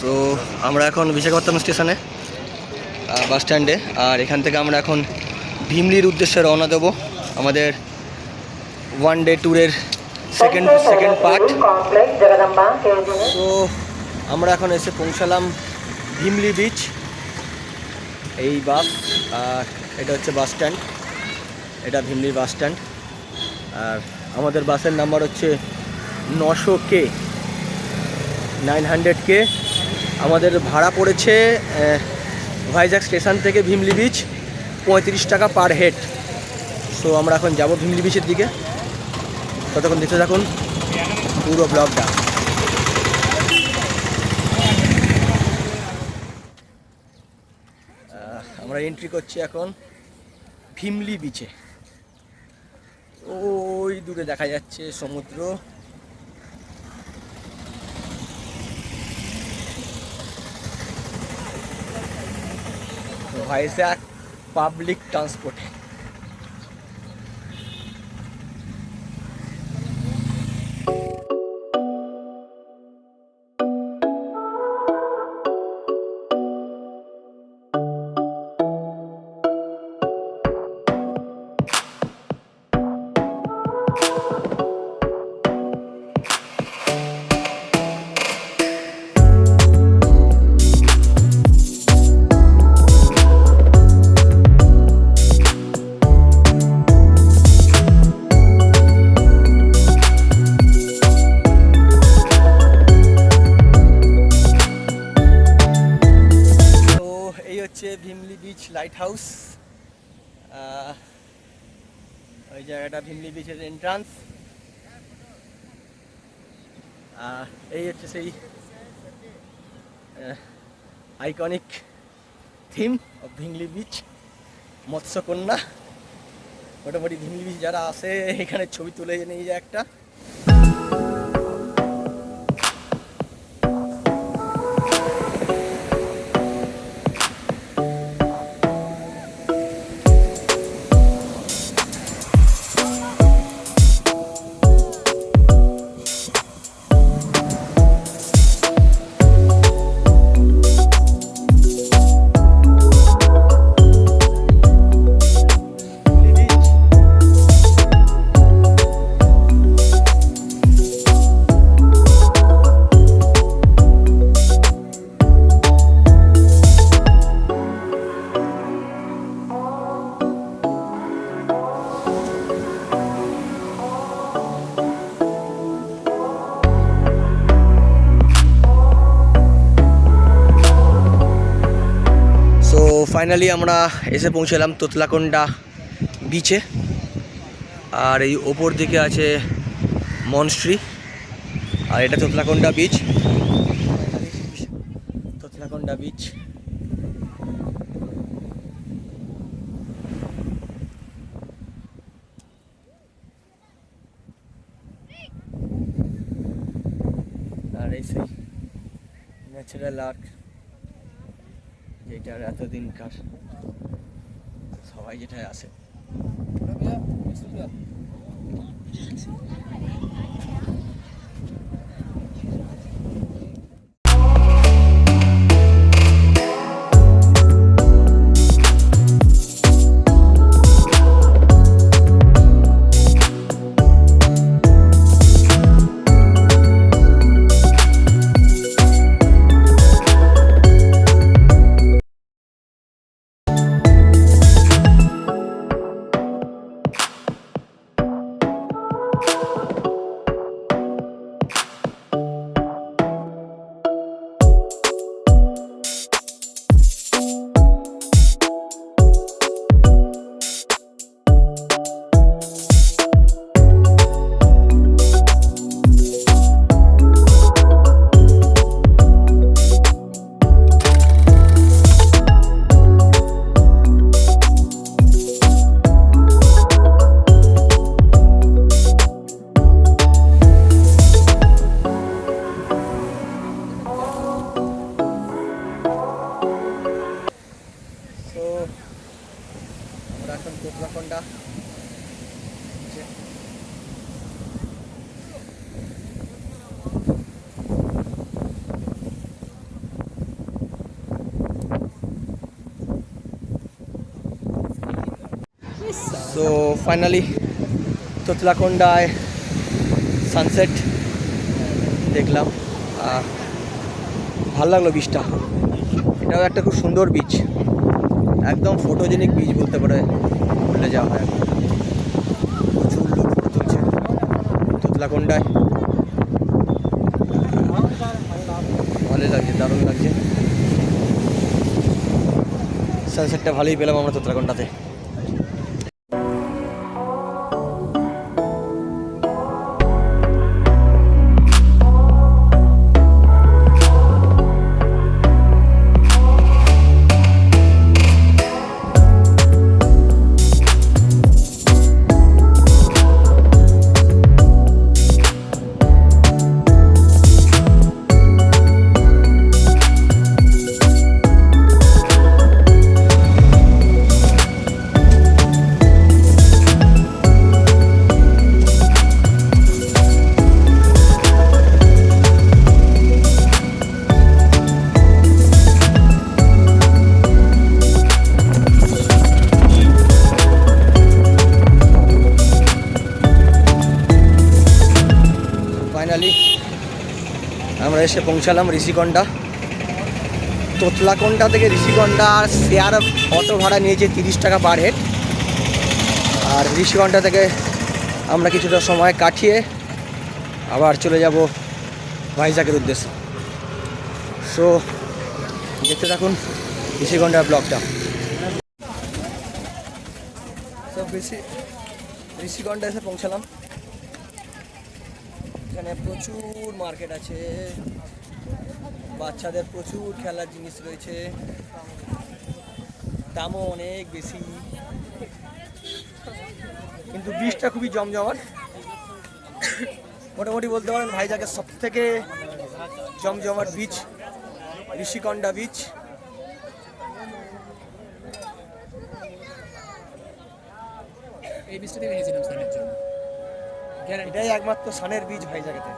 So আমরা এখন বিশাখাপত্তনম স্টেশনে বাস স্ট্যান্ডে, আর এখান থেকে আমরা এখন ভিমলির উদ্দেশ্যে রওনা দেবো আমাদের ওয়ান ডে ট্যুরের সেকেন্ড পার্ট। তো আমরা এখন এসে পৌঁছালাম ভিমলি বিচ। এই বাস, আর এটা হচ্ছে বাস স্ট্যান্ড, এটা ভিমলির বাস স্ট্যান্ড। আর আমাদের বাসের নাম্বার হচ্ছে 900K, 900K। আমাদের ভাড়া পড়েছে ভাইজ্যাক স্টেশন থেকে ভিমলি বিচ 35 টাকা পার হেড। সো আমরা এখন যাব ভিমলি বিচের দিকে, ততক্ষণ দেখতে থাকুন পুরো ব্লগটা। আমরা এন্ট্রি করছি এখন ভিমলি বিচে। ওই দূরে দেখা যাচ্ছে সমুদ্র। ভাইজ্যাক পাবলিক ট্রান্সপোর্টে। ভিমলি বিচ লাইট হাউস, ওই জায়গাটা ভিমলি বিচের এন্ট্রান্স। এই হচ্ছে সেই iconic theme of Bheemili beach, মৎস্যকন্যা। মোটামুটি ভিমলি বিচ যারা আসে এখানে ছবি তুলে নিয়ে যায় একটা। ফাইনালি আমরা এসে পৌঁছলাম তোতলাকোন্ডা বিচে। আর এই ওপর দিকে আছে মনস্ট্রি, আর এটা তোতলাকোন্ডা বিচ। তোতলাকোন্ডা বিচ। আর এই সেই ন্যাচারাল আর্ট, যেটার এতদিনকার সবাই যেটায় আসে। তোতলাকোন্ডা সো ফাইনালি তোতলাকোন্ডায় সানসেট দেখলাম, ভালো লাগলো বিচটা। এটাও একটা খুব সুন্দর বিচ, একদম ফটোজেনিক বিচ বলতে পারে, বলে যাওয়া হয়। প্রচুর লোক ফটো তুলছে তোতলাকোন্ডায়, ভালোই লাগছে, দারুণ লাগছে। সানসেটটা ভালোই পেলাম আমরা তোতলাকোন্ডাতে। ফাইনালি আমরা এসে পৌঁছালাম ঋষিকোণা। তোতলাকোন্ডা থেকে ঋষিকোণার শেয়ার অটো ভাড়া নিয়েছে 30 টাকা পার হেড। আর ঋষিকোণা থেকে আমরা কিছুটা সময় কাটিয়ে আবার চলে যাব ভাইজ্যাগের উদ্দেশ্যে। সো দেখতে থাকুন ঋষিকোণার ব্লগটা। তো ঋষিকোণা এসে পৌঁছালাম। এখানে প্রচুর মার্কেট আছে, বাচ্চাদের প্রচুর খেলার জিনিস রয়েছে, দামও অনেক বেশি, কিন্তু বিচটা খুবই জমজমাট। মোটামুটি বলতে পারেন ভাইজ্যাগের সব থেকে জমজমাট বিচ ঋষিকোণা বিচ। এই বীজটা থেকে নিয়েছিলাম সানের জন্য, এটাই একমাত্র সানের বীজ ভাইজ্যাগেতে।